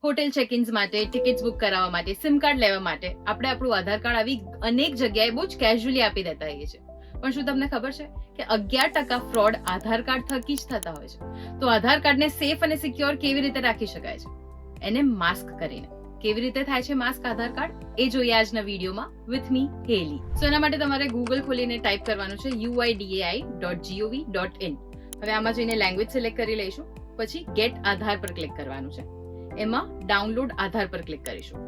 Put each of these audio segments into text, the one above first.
Hotel ચેક-ઇન્સ માટે, tickets book કરાવવા માટે, સિમ કાર્ડ લેવા માટે આપણે આપણું આધાર કાર્ડ આવી અનેક જગ્યાએ બહુ જ કેઝ્યુઅલી આપી દેતા હોઈએ છીએ. પણ શું તમને ખબર છે કે 11% ફ્રોડ આધાર કાર્ડ થકી જ થતા હોય છે? તો આધાર કાર્ડને સેફ અને સિક્યોર કેવી રીતે રાખી શકાય છે? એને માસ્ક કરીને. કેવી રીતે થાય છે માસ્ક આધાર કાર્ડ? એ જોઈએ આજના વિડીયોમાં વિથ મી હેલી. સો એના માટે તમારે ગૂગલ ખોલીને ટાઈપ કરવાનું છે uidai.gov.in. હવે આમાં જઈને લેંગ્વેજ સિલેક્ટ કરી લઈશું. પછી ગેટ આધાર પર ક્લિક કરવાનું છે. એમાં ડાઉનલોડ આધાર પર ક્લિક કરીશું.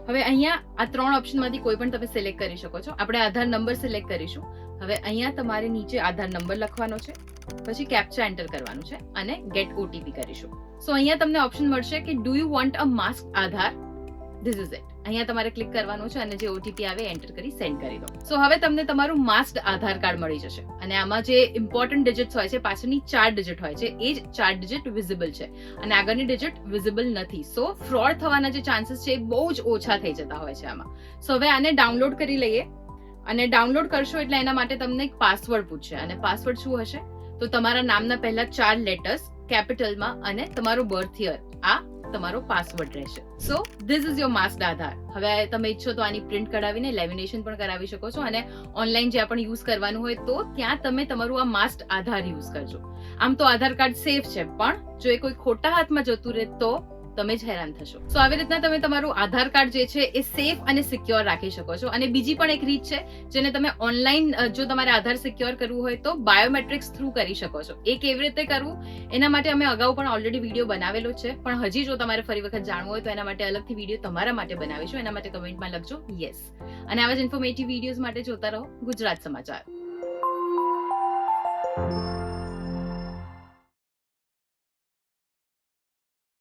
હવે અહીંયા આ 3 ઓપ્શનમાંથી કોઈ પણ તમે સિલેક્ટ કરી શકો છો. આપણે આધાર નંબર સિલેક્ટ કરીશું. હવે અહીંયા તમારે નીચે આધાર નંબર લખવાનો છે, પછી કેપ્ચા એન્ટર કરવાનું છે અને ગેટ ઓટીપી કરીશું. સો અહીંયા તમને ઓપ્શન મળશે કે do you want a mask Aadhaar? This is it. અહીંયા તમારે ક્લિક કરવાનું છે અને જે ઓટીપી આવે એન્ટર કરી સેન્ડ કરી દો. સો હવે તમને તમારું માસ્કડ આધાર કાર્ડ મળી જશે અને આમાં જે ઇમ્પોર્ટન્ટ ડિજિટ્સ હોય છે, પાછળની 4 ડિજિટ હોય છે, એ જ 4 ડિજિટ વિઝિબલ છે અને આગળની ડિજિટ વિઝિબલ નથી. સો ફ્રોડ થવાના જે ચાન્સીસ છે એ બહુ જ ઓછા થઈ જતા હોય છે આમાં. સો હવે આને ડાઉનલોડ કરી લઈએ અને ડાઉનલોડ કરશો એટલે એના માટે તમને એક પાસવર્ડ પૂછશે અને પાસવર્ડ શું હશે? તો તમારા નામના પહેલા 4 લેટર્સ કેપિટલમાં અને તમારો બર્થ યર, આ તમારો પાસવર્ડ રહેશે. So this is your masked આધાર. હવે તમે ઈચ્છો તો આની પ્રિન્ટ કઢાવીને લેમિનેશન પણ કરાવી શકો છો અને ઓનલાઈન જ્યાં પણ યુઝ કરવાનું હોય તો ત્યાં તમે તમારું આ માસ્કડ આધાર યુઝ કરજો. આમ તો આધાર કાર્ડ સેફ છે, પણ જો એ કોઈ ખોટા હાથમાં જતું રહે તો તમે જ હેરાન થશો. સો આવી રીતના તમે તમારું આધાર કાર્ડ જે છે એ સેફ અને સિક્યોર રાખી શકો છો. અને બીજી પણ એક રીત છે જેને તમે ઓનલાઈન જો તમારે આધાર સિક્યોર કરવું હોય તો બાયોમેટ્રિક્સ થ્રુ કરી શકો છો. એ કેવી રીતે કરવું એના માટે અમે અગાઉ પણ ઓલરેડી વિડીયો બનાવેલો છે, પણ હજી જો તમારે ફરી વખત જાણવું હોય તો એના માટે અલગથી વિડીયો તમારા માટે બનાવીશું. એના માટે કમેન્ટમાં લખજો યસ. અને આવા જ ઇન્ફોર્મેટિવ વિડીયોઝ માટે જોતા રહો ગુજરાત સમાચાર.